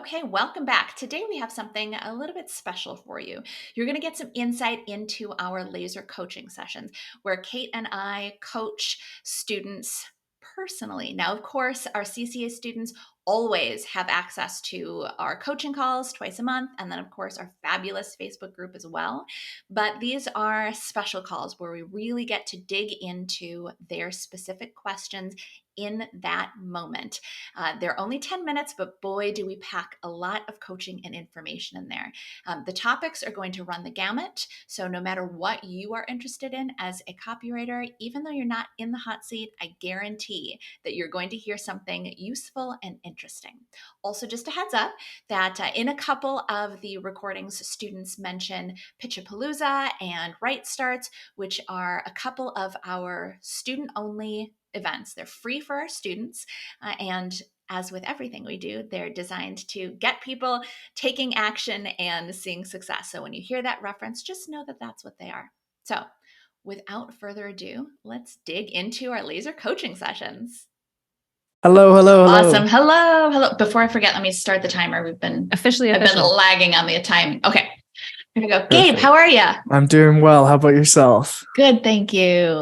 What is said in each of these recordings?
Okay, welcome back. Today we have something a little bit special for you. You're going to get some insight into our laser coaching sessions where Kate and I coach students personally. Now, of course, our CCA students always have access to our coaching calls twice a month, and then, of course, our fabulous Facebook group as well. But these are special calls where we really get to dig into their specific questions in that moment. They're only 10 minutes, but boy, do we pack a lot of coaching and information in there. The topics are going to run the gamut. So no matter what you are interested in as a copywriter, even though you're not in the hot seat, I guarantee that you're going to hear something useful and interesting. Also, just a heads up that in a couple of the recordings, students mention Pitchapalooza and Right Starts, which are a couple of our student-only events. They're free for our students, and as with everything we do, they're designed to get people taking action and seeing success. So when you hear that reference, just know that that's what they are. So without further ado, let's dig into our laser coaching sessions. Hello. Awesome. Hello. Before I forget, let me start the timer. I've been lagging on the timing. Okay. Here we go. Perfect. Gabe, how are you? I'm doing well. How about yourself? Good, thank you.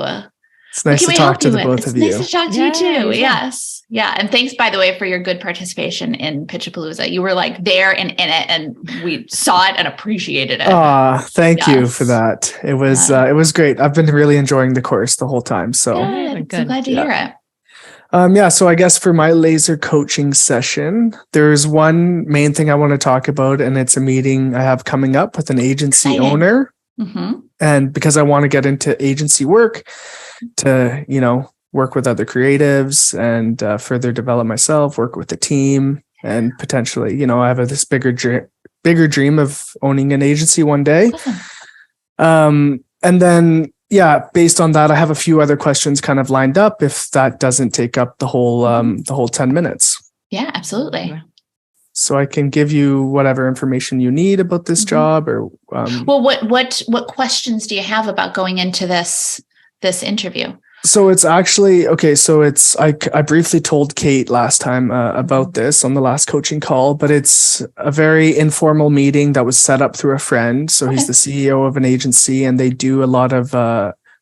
It's nice to talk to the both of you. It's nice to talk to you too. Yes. Yeah. And thanks, by the way, for your good participation in Pitchapalooza. You were like there and in it, and we saw it and appreciated it. Thank you for that. It was great. I've been really enjoying the course the whole time. So, I'm glad to hear it. So I guess for my laser coaching session, there's one main thing I want to talk about, and it's a meeting I have coming up with an agency owner. Mm-hmm. And because I want to get into agency work to, work with other creatives and further develop myself, work with the team, and potentially, I have this bigger dream of owning an agency one day. Awesome. And then, based on that, I have a few other questions kind of lined up if that doesn't take up the whole 10 minutes. Yeah, absolutely. So I can give you whatever information you need about this job, or well, what questions do you have about going into this interview? So it's actually okay. So I briefly told Kate last time about this on the last coaching call, but it's a very informal meeting that was set up through a friend. So he's the CEO of an agency, and they do a lot of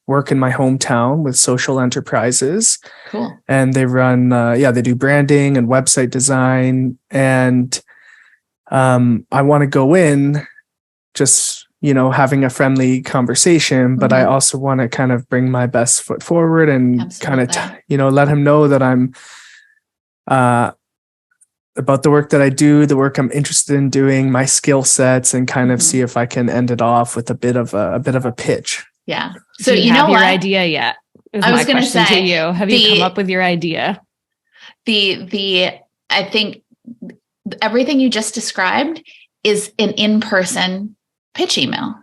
work in my hometown with social enterprises. Cool. And they run, they do branding and website design. And I want to go in just, having a friendly conversation, but I also want to kind of bring my best foot forward and kind of, let him know that I'm about the work that I do, the work I'm interested in doing, my skill sets, and kind of see if I can end it off with a bit of a pitch. Yeah. So you know your idea yet? I was going to say to you, have you come up with your idea? I think everything you just described is an in-person pitch email,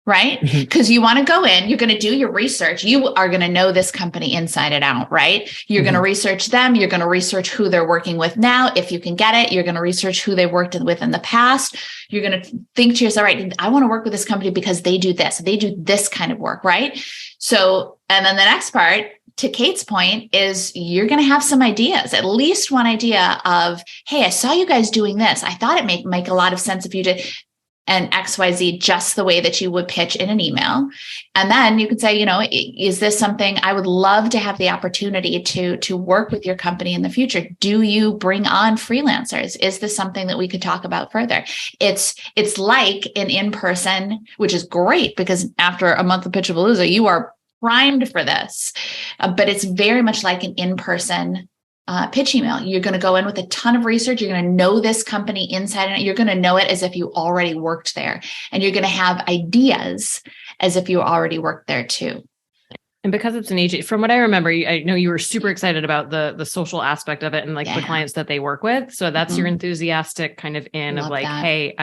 right? Because you want to go in, you're going to do your research. You are going to know this company inside and out, right? You're going to research them. You're going to research who they're working with now. If you can get it, you're going to research who they worked with in the past. You're going to think to yourself, right, I want to work with this company because they do this kind of work, right? So, and then the next part, to Kate's point, is you're going to have some ideas, at least one idea of, hey, I saw you guys doing this. I thought it make a lot of sense if you did and XYZ just the way that you would pitch in an email. And then you can say, is this something I would love to have the opportunity to work with your company in the future? Do you bring on freelancers? Is this something that we could talk about further? It's like an in-person, which is great because after a month of Pitchapalooza, you are primed for this, but it's very much like an in-person pitch email. You're going to go in with a ton of research. You're going to know this company inside and out. You're going to know it as if you already worked there, and you're going to have ideas as if you already worked there too. And because it's an agent, from what I remember, I know you were super excited about the social aspect of it and the clients that they work with. So that's your enthusiastic kind of of like, that. Hey,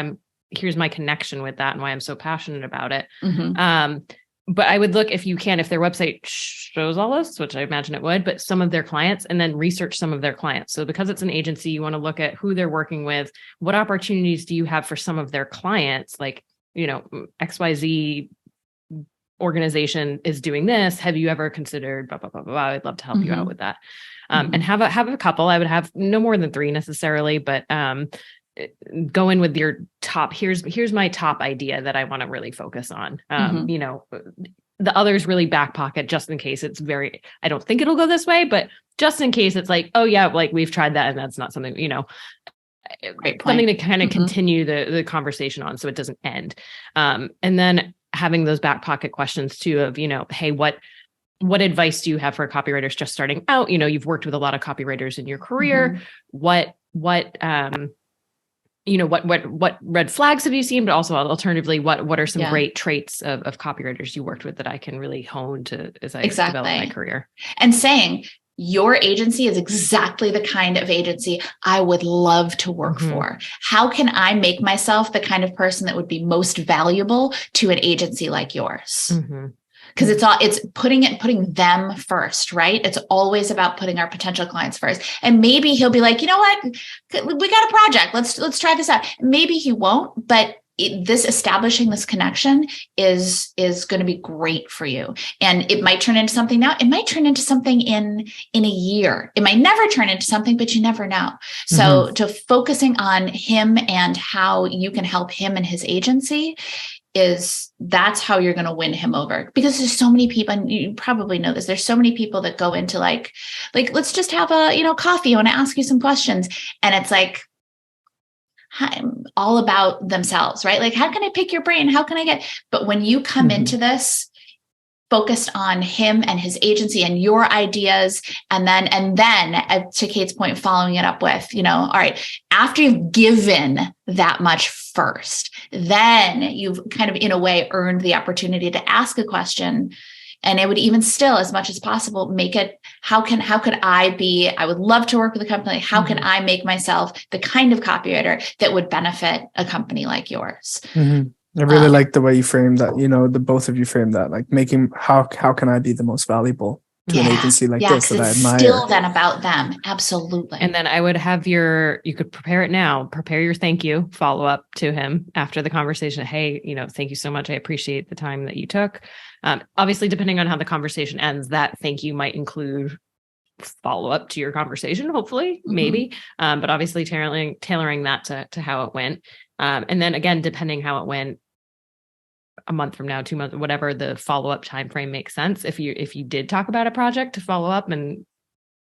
here's my connection with that and why I'm so passionate about it. But I would look, if their website shows all this, which I imagine it would, but some of their clients, and then research some of their clients. So because it's an agency, you want to look at who they're working with. What opportunities do you have for some of their clients? Like, XYZ organization is doing this. Have you ever considered blah, blah, blah, blah, blah. I'd love to help you out with that. And have a couple. I would have no more than 3 necessarily, but go in with your top, here's my top idea that I want to really focus on. You know, the others really back pocket just in case I don't think it'll go this way, but just in case it's like, oh yeah, like we've tried that and that's not something, you know, something to kind of continue the conversation on so it doesn't end. And then having those back pocket questions too of, you know, hey, what advice do you have for copywriters just starting out? You know, you've worked with a lot of copywriters in your career. What you know, what red flags have you seen? But also alternatively, what are some great traits of copywriters you worked with that I can really hone as I develop my career? And saying, your agency is exactly the kind of agency I would love to work for. How can I make myself the kind of person that would be most valuable to an agency like yours? Because it's putting them first, right? It's always about putting our potential clients first. And maybe he'll be like, you know what, we got a project. Let's try this out. Maybe he won't, but establishing this connection is going to be great for you. And it might turn into something now. It might turn into something in a year. It might never turn into something, but you never know. So to focusing on him and how you can help him and his agency that's how you're going to win him over, because there's so many people, and you probably know this, there's so many people that go into like, let's just have a, you know, coffee. I want to ask you some questions. And it's like, all about themselves, right? Like, how can I pick your brain? How can I get, but when you come into this focused on him and his agency and your ideas, and then to Kate's point, following it up with, you know, all right, after you've given that much first, then you've kind of in a way earned the opportunity to ask a question. And it would even still, as much as possible, make it, how could I would love to work with a company. How can I make myself the kind of copywriter that would benefit a company like yours? I really like the way you framed that, you know, the both of you framed that, like making, how can I be the most valuable to an agency like this that I admire? Still then about them. Absolutely. And then I would have you could prepare it now, prepare your thank you follow up to him after the conversation. Hey, you know, thank you so much. I appreciate the time that you took. Obviously, depending on how the conversation ends, that thank you might include follow up to your conversation, hopefully, maybe. But obviously tailoring that to how it went. And then again, depending how it went, a month from now, 2 months, whatever the follow-up time frame makes sense. If you did talk about a project, to follow up and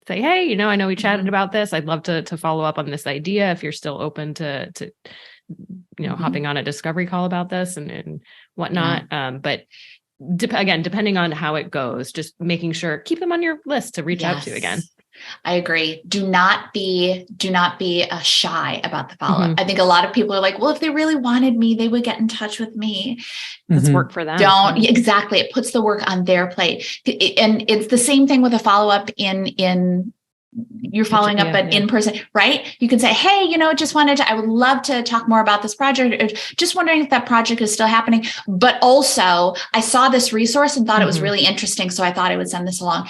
say, hey, you know, I know we chatted about this. I'd love to follow up on this idea. If you're still open to you know, hopping on a discovery call about this and whatnot. But again, depending on how it goes, just making sure, keep them on your list to reach out to again. I agree. Do not be shy about the follow-up. I think a lot of people are like, well, if they really wanted me, they would get in touch with me. Let's work for them. Exactly. It puts the work on their plate. And it's the same thing with a follow-up in you're following up in person, right? You can say, hey, you know, I would love to talk more about this project, or just wondering if that project is still happening. But also I saw this resource and thought it was really interesting. So I thought I would send this along.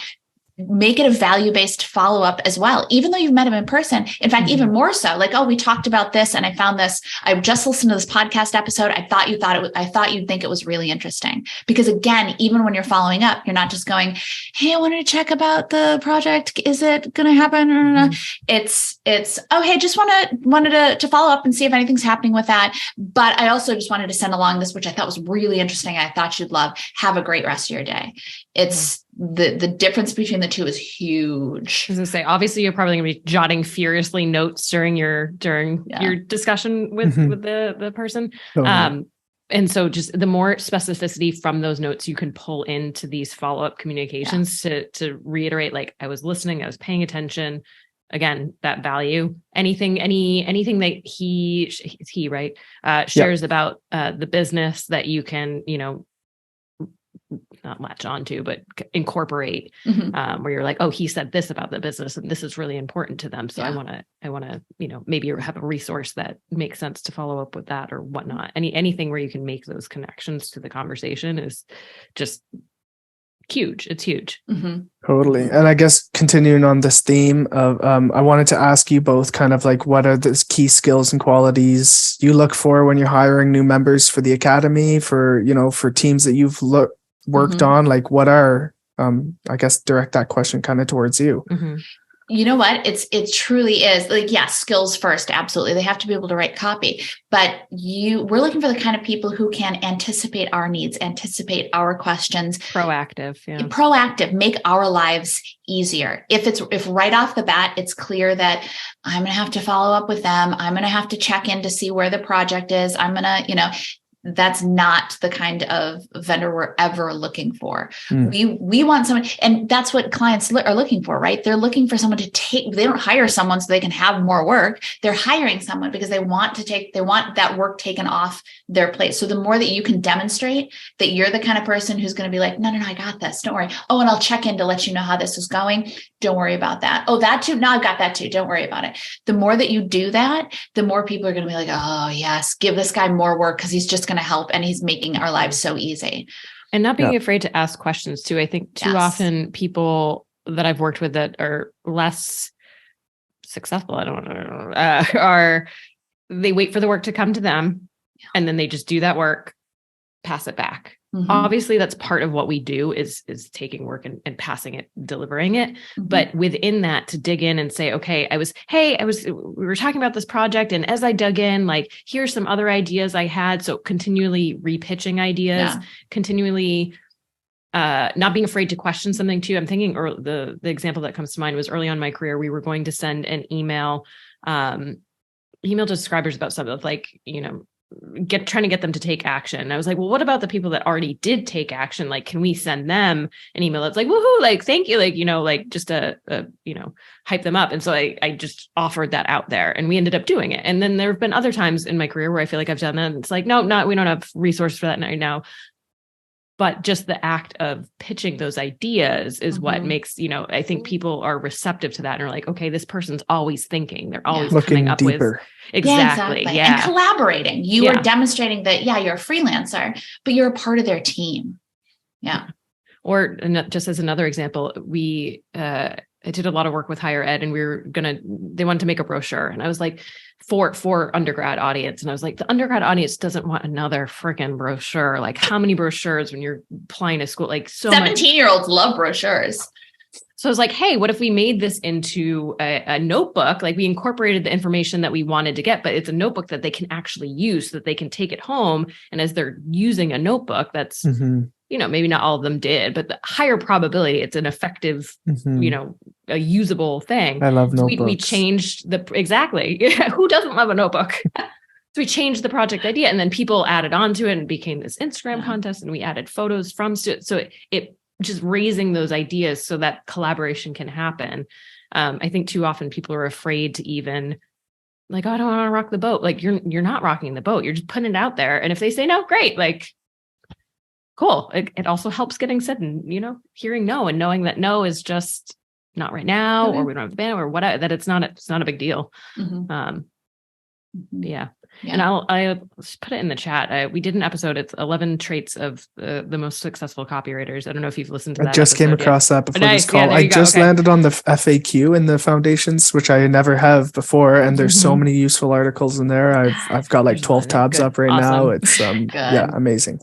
Make it a value-based follow-up as well, even though you've met him in person. In fact, even more so, like, oh, we talked about this and I found this. I just listened to this podcast episode. I thought you'd think it was really interesting. Because again, even when you're following up, you're not just going, hey, I wanted to check about the project. Is it going to happen? It's, oh, hey, just wanted to follow up and see if anything's happening with that. But I also just wanted to send along this, which I thought was really interesting. I thought you'd love. Have a great rest of your day. It's the difference between the two is huge. I was gonna say, obviously, you're probably going to be jotting furiously notes during your discussion with the person. And so just the more specificity from those notes you can pull into these follow-up communications to reiterate, like, I was listening, I was paying attention. Again, that value, anything that he right, shares about the business that you can, you know, not latch onto, but incorporate, where you're like, oh, he said this about the business and this is really important to them. So I want to, you know, maybe have a resource that makes sense to follow up with that or whatnot. Anything where you can make those connections to the conversation is just huge. It's huge. Totally. And I guess continuing on this theme of, I wanted to ask you both kind of like, what are the key skills and qualities you look for when you're hiring new members for the Academy, for, you know, for teams that you've worked on? Like, what are, I guess direct that question kind of towards you. You know what? It truly is like, yes, skills first. Absolutely. They have to be able to write copy, but we're looking for the kind of people who can anticipate our needs, anticipate our questions. Proactive, make our lives easier. If right off the bat, it's clear that I'm going to have to follow up with them. I'm going to have to check in to see where the project is. I'm going to, that's not the kind of vendor we're ever looking for. We want someone, and that's what clients are looking for, right? They're looking for someone they don't hire someone so they can have more work. They're hiring someone because they want that work taken off their plate. So the more that you can demonstrate that you're the kind of person who's going to be like, no, I got this. Don't worry. Oh, and I'll check in to let you know how this is going. Don't worry about that. Oh, that too. No, I've got that too. Don't worry about it. The more that you do that, the more people are going to be like, oh yes, give this guy more work because he's just going to help and he's making our lives so easy. And not being afraid to ask questions too. I think too often people that I've worked with that are less successful, they wait for the work to come to them and then they just do that work, pass it back. Mm-hmm. Obviously that's part of what we do is taking work and passing it, delivering it. Mm-hmm. But within that, to dig in and say, okay, we were talking about this project. And as I dug in, like, here's some other ideas I had. So continually repitching ideas, continually not being afraid to question something too. I'm thinking, or the example that comes to mind was early on in my career, we were going to send an email to subscribers about something like, trying to get them to take action. And I was like, well, what about the people that already did take action? Like, can we send them an email that's like, woohoo, like, thank you, like, just to hype them up. And so I just offered that out there and we ended up doing it. And then there have been other times in my career where I feel like I've done that. And it's like, no, we don't have resources for that right now. But just the act of pitching those ideas is what makes, I think people are receptive to that and are like, okay, this person's always thinking. They're always coming up deeper. With exactly. And collaborating. You are demonstrating that, you're a freelancer, but you're a part of their team. Yeah. Or just as another example, I did a lot of work with higher ed and they wanted to make a brochure. And I was like, for undergrad audience. And I was like, the undergrad audience doesn't want another freaking brochure. Like, how many brochures when you're applying to school? Like, so 17-year-olds love brochures. So I was like, hey, what if we made this into a notebook? Like, we incorporated the information that we wanted to get, but it's a notebook that they can actually use so that they can take it home. And as they're using a notebook, that's, maybe not all of them did, but the higher probability it's an effective, a usable thing. I love notebooks. We changed exactly. Who doesn't love a notebook? So we changed the project idea and then people added on to it and became this Instagram contest and we added photos from it. So it just raising those ideas so that collaboration can happen. I think too often people are afraid to even like, oh, I don't want to rock the boat. Like you're not rocking the boat. You're just putting it out there. And if they say no, great. Like, cool. It also helps getting said and, hearing no and knowing that no is just not right now, or we don't have the bandwidth or whatever, that it's not a big deal. Yeah. And I put it in the chat. We did an episode. It's 11 traits of the most successful copywriters. I don't know if you've listened to that. I just came across that before this call. I just landed on the FAQ in the foundations, which I never have before. And there's so many useful articles in there. I've got like 12 tabs up right now. It's amazing.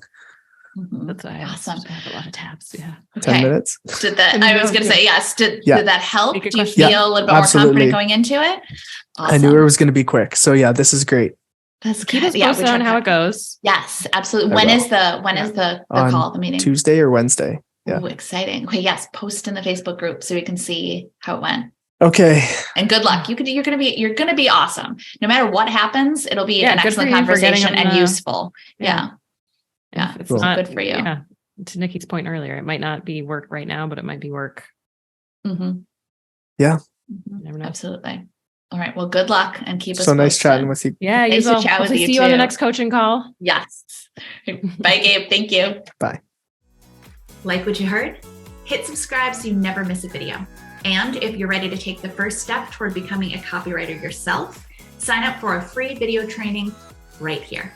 That's awesome. I have a lot of tabs. Yeah. Okay. 10 minutes. Did that? I was going to say yes. Did that help? Do you feel a little bit more confident going into it? Awesome. I knew it was going to be quick. So this is great. That's keep us posted on how it goes. Yes, absolutely. When is the call, the meeting? Tuesday or Wednesday? Yeah. Oh, exciting. Okay, yes. Post in the Facebook group so we can see how it went. Okay. And good luck. You're gonna be awesome. No matter what happens, it'll be an excellent conversation and useful. Yeah. It's cool. Good for you. Yeah. To Nicki's point earlier, it might not be work right now, but it might be work. Yeah. Never know. Absolutely. All right. Well, good luck and keep us so nice chatting with you. Yeah. Nice to chat with you. See you on the next coaching call. Yes. Bye, Gabe. Thank you. Bye. Like what you heard? Hit subscribe so you never miss a video. And if you're ready to take the first step toward becoming a copywriter yourself, sign up for a free video training right here.